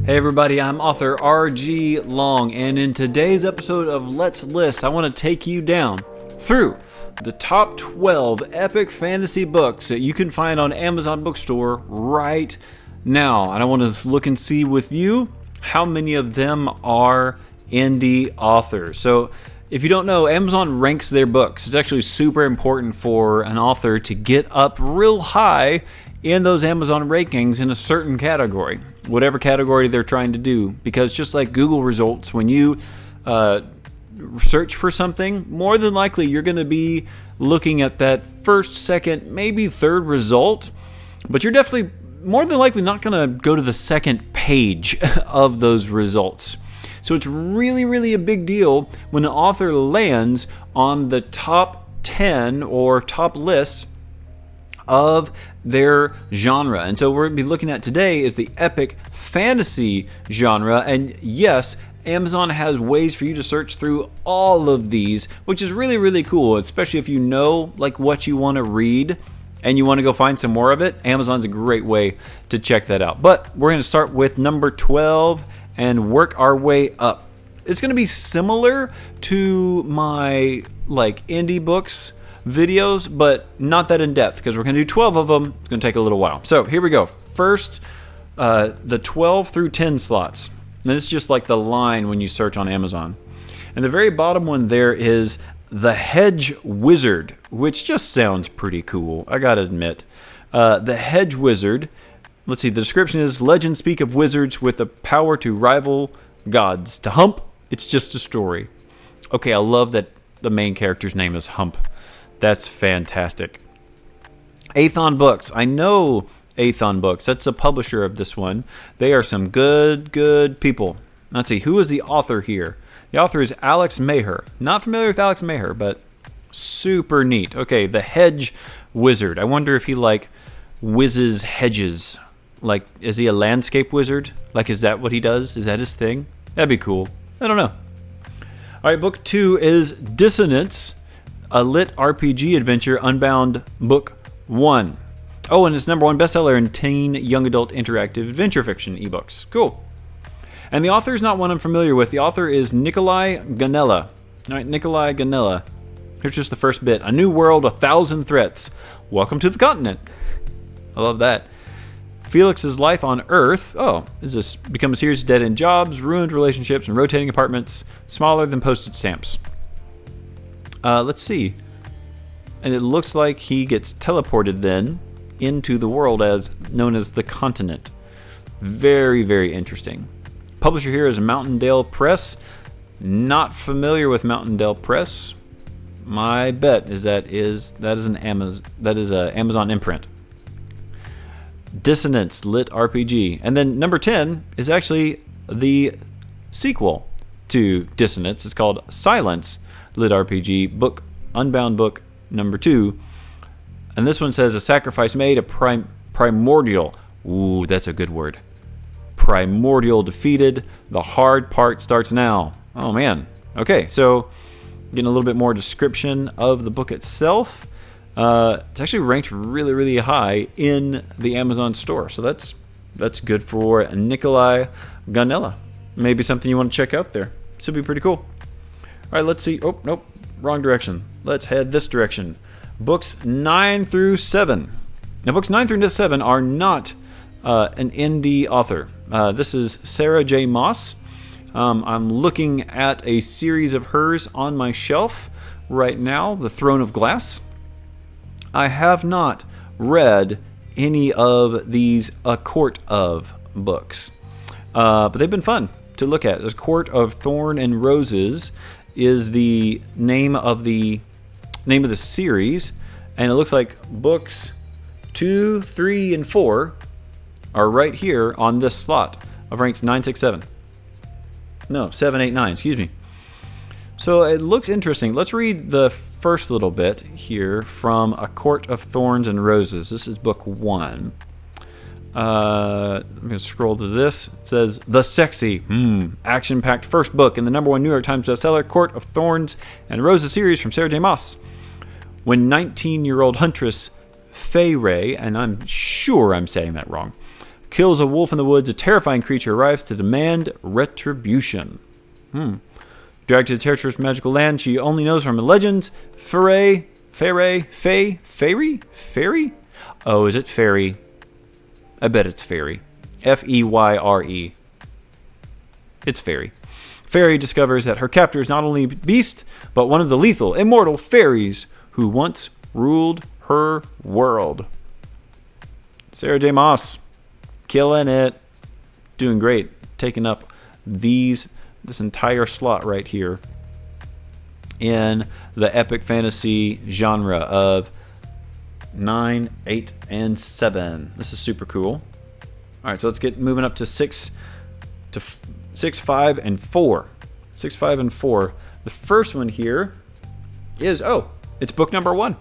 Hey everybody, I'm author R.G. Long, and in today's episode of Let's List, I want to take you down through the top 12 epic fantasy books that you can find on Amazon Bookstore right now. And I want to look and see with you how many of them are indie authors. So if you don't know, Amazon ranks their books. It's actually super important for an author to get up real high in those Amazon rankings in a certain category, whatever category they're trying to do. Because just like Google results, when you search for something, more than likely you're going to be looking at that first, second, maybe third result, but you're definitely more than likely not going to go to the second page of those results. So it's really, really a big deal when an author lands on the top 10 or top lists of their genre. And so we're going to be looking at today is the epic fantasy genre. And yes, Amazon has ways for you to search through all of these, which is really, really cool, especially if you know like what you want to read and you want to go find some more of it. Amazon's a great way to check that out. But we're going to start with number 12 and work our way up. It's going to be similar to my like indie books videos, but not that in depth because we're going to do 12 of them. It's going to take a little while. So here we go. First, the 12 through 10 slots. And this is just like the line when you search on Amazon. And the very bottom one there is The Hedge Wizard, which just sounds pretty cool, I gotta admit. The Hedge Wizard, let's see, the description is, legends speak of wizards with the power to rival gods. To Hump, it's just a story. Okay, I love that the main character's name is Hump. That's fantastic. Athon Books. I know Athon Books. That's a publisher of this one. They are some good people. Let's see, who is the author here? The author is Alex Maher. Not familiar with Alex Maher, but super neat. Okay, The Hedge Wizard. I wonder if he like whizzes hedges. Like, is he a landscape wizard? Like, is that what he does? Is that his thing? That'd be cool. I don't know. All right, book 2 is Dissonance, a lit RPG adventure, Unbound, book 1. Oh, and it's #1 bestseller in teen young adult interactive adventure fiction ebooks. Cool. And the author is not one I'm familiar with. The author is Nikolai Ganella. All right, Nikolai Ganella. Here's just the first bit. A new world, 1,000 threats. Welcome to the continent. I love that. Felix's life on Earth. Oh, is this become a series of dead-end jobs, ruined relationships, and rotating apartments, smaller than postage stamps. Let's see. And it looks like he gets teleported then into the world as known as the continent. Very, very interesting. Publisher here is Mountaindale Press. Not familiar with Mountaindale Press. My bet is that is an Amazon imprint. Dissonance lit RPG. And then number 10 is actually the sequel to Dissonance. It's called Silence lit RPG, book Unbound, book number 2. And this one says, a sacrifice made, a primordial. Ooh, that's a good word. Primordial defeated. The hard part starts now. Oh, man. Okay, so getting a little bit more description of the book itself. It's actually ranked really, really high in the Amazon store. So that's good for Nikolai Ganella. Maybe something you want to check out there. This would be pretty cool. All right, let's see. Oh, nope. Wrong direction. Let's head this direction. Books 9 through 7. Now, books 9 through 7 are not an indie author. This is Sarah J. Maas. I'm looking at a series of hers on my shelf right now, The Throne of Glass. I have not read any of these A Court of books, but they've been fun to look at. A Court of Thorn and Roses is the name of the series, and it looks like books 2, 3, and 4 are right here on this slot of ranks 9, 6, 7. No, 7, 8, 9, excuse me. So it looks interesting. Let's read the first little bit here from A Court of Thorns and Roses. This is book 1. I'm going to scroll to this. It says, the sexy, action-packed first book in the #1 New York Times bestseller, Court of Thorns and Roses series from Sarah J. Maas. When 19-year-old huntress Fay Ray, and I'm sure I'm saying that wrong, kills a wolf in the woods, a terrifying creature arrives to demand retribution. Dragged to the treacherous magical land she only knows from legends. Fairy? Oh, is it fairy? I bet it's fairy. Feyre. It's fairy. Fairy discovers that her captor is not only a beast, but one of the lethal, immortal fairies who once ruled her world. Sarah J. Maas, killing it. Doing great. Taking up this entire slot right here in the epic fantasy genre of 9, 8, and 7. This is super cool. All right, so let's get moving up to 6, 5, and 4. 6, 5, and 4. The first one here is, it's book number 1.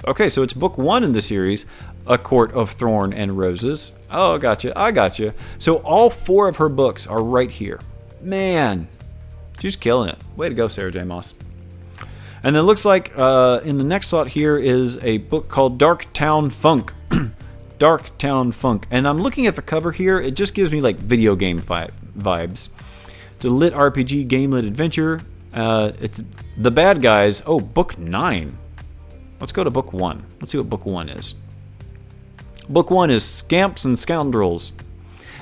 Okay, so it's book 1 in the series, A Court of Thorn and Roses. Oh, I gotcha. So all 4 of her books are right here. Man, she's killing it. Way to go, Sarah J. Maas. And then it looks like in the next slot here is a book called Darktown Funk. Darktown Funk. And I'm looking at the cover here. It just gives me like video game vibes. It's a lit RPG, game-lit adventure. It's The Bad Guys. Oh, book 9. Let's go to book 1. Let's see what book 1 is. Book 1 is Scamps and Scoundrels.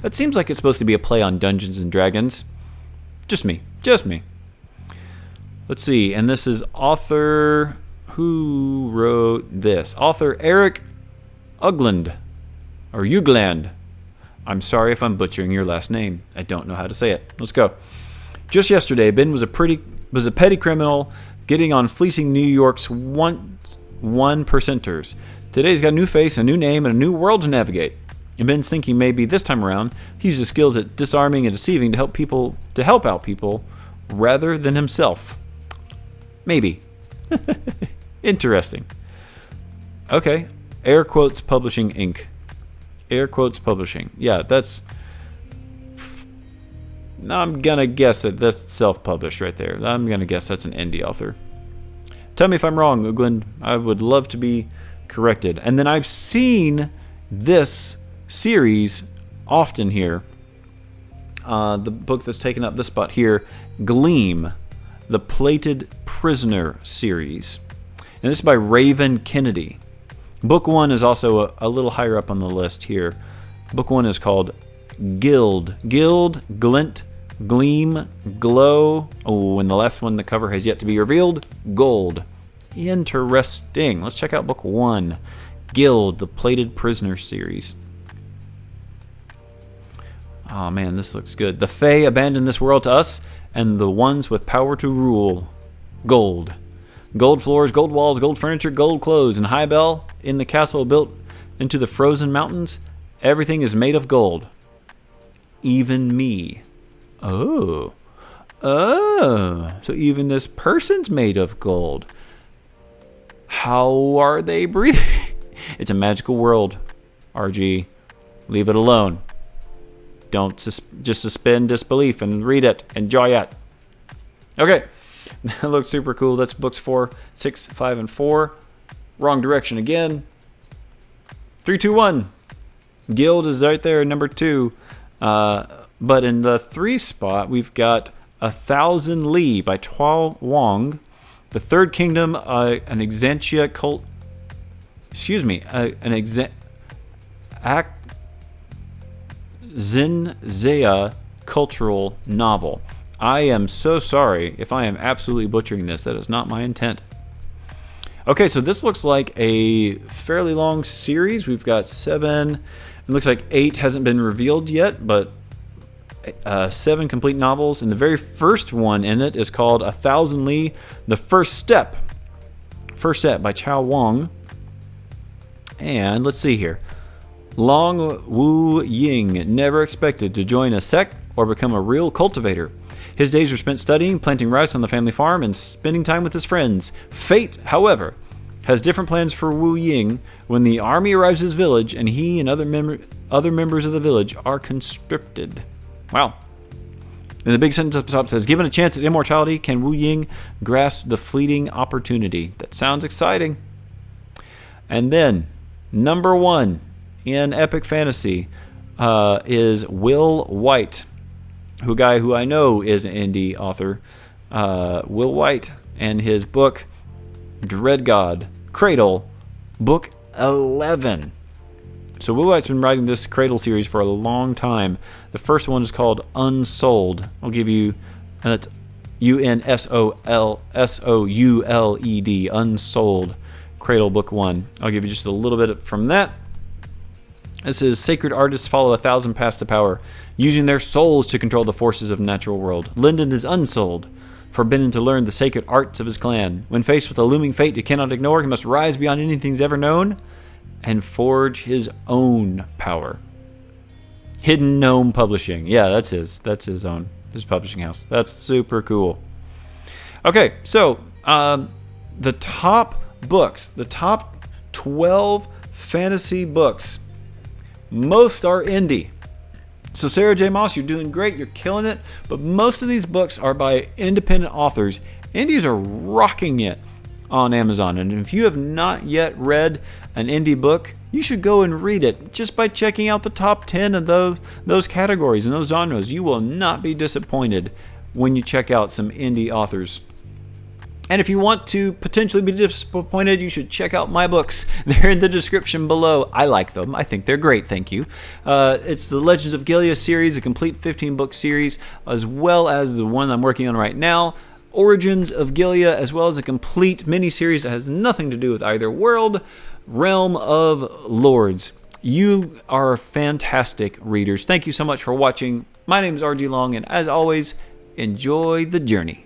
It seems like it's supposed to be a play on Dungeons and Dragons. Just me. Let's see. And this is author... Who wrote this? Author Eric Ugland. Or Ugland. I'm sorry if I'm butchering your last name. I don't know how to say it. Let's go. Just yesterday, Ben was a petty criminal getting on fleecing New York's one percenters. Today he's got a new face, a new name, and a new world to navigate. And Ben's thinking maybe this time around he uses skills at disarming and deceiving to help out people rather than himself. Maybe. Interesting. Okay. Air Quotes Publishing Inc. Air Quotes Publishing. Yeah, that's... I'm gonna guess that that's self-published right there. I'm gonna guess that's an indie author. Tell me if I'm wrong, Ugland. I would love to be corrected. And then I've seen this series often here. The book that's taken up this spot here, Gleam, the Plated Prisoner series. And this is by Raven Kennedy. Book 1 is also a little higher up on the list here. Book 1 is called Gild, Glint, Gleam, Glow. Oh, and the last one, the cover has yet to be revealed. Gold. Interesting. Let's check out book 1. Gild, the Plated Prisoner series. Oh man, this looks good. The Fae abandon this world to us, and the ones with power to rule. Gold. Gold floors, gold walls, gold furniture, gold clothes, and High Bell in the castle built into the frozen mountains. Everything is made of gold. Even me. Oh. So even this person's made of gold. How are they breathing? It's a magical world, RG. Leave it alone. Don't just suspend disbelief and read it. Enjoy it. Okay. That looks super cool. That's books 4, 6, 5, and 4. Wrong direction again. 3, 2, 1. Gild is right there, number 2. But in the 3 spot, we've got 1,000 Li by Tuo Wang. The Third Kingdom, an Exantia cult. Excuse me, Zinzea cultural novel. I am so sorry if I am absolutely butchering this. That is not my intent. Okay, so this looks like a fairly long series. We've got 7. It looks like 8 hasn't been revealed yet, but 7 complete novels. And the very first one in it is called 1,000 Li, The First Step. First Step by Tuo Wang. And let's see here. Long Wu Ying never expected to join a sect or become a real cultivator. His days were spent studying, planting rice on the family farm, and spending time with his friends. Fate, however, has different plans for Wu Ying when the army arrives at his village and he and other members of the village are conscripted. Wow. And the big sentence up top says, given a chance at immortality, can Wu Ying grasp the fleeting opportunity? That sounds exciting. And then, number 1 in epic fantasy, is Will White, who I know is an indie author. Will White and his book Dread God Cradle, book 11. So Will White's been writing this Cradle series for a long time. The first one is called Unsouled. I'll give you, that's Unsouled, Unsouled, Cradle book 1. I'll give you just a little bit from that. This is sacred artists follow 1,000 paths to power, using their souls to control the forces of the natural world. Lyndon is unsouled, forbidden to learn the sacred arts of his clan. When faced with a looming fate he cannot ignore, he must rise beyond anything he's ever known and forge his own power. Hidden Gnome Publishing. Yeah, that's his publishing house. That's super cool. Okay, so the top books, the top 12 fantasy books, most are indie. So Sarah J. Maas, you're doing great, you're killing it, but most of these books are by independent authors. Indies are rocking it on Amazon, and if you have not yet read an indie book, you should go and read it just by checking out the top 10 of those categories and those genres. You will not be disappointed when you check out some indie authors. And if you want to potentially be disappointed, you should check out my books. They're in the description below. I like them. I think they're great. Thank you. It's the Legends of Gilead series, a complete 15-book series, as well as the one I'm working on right now, Origins of Gilead, as well as a complete mini-series that has nothing to do with either world, Realm of Lords. You are fantastic readers. Thank you so much for watching. My name is RG Long, and as always, enjoy the journey.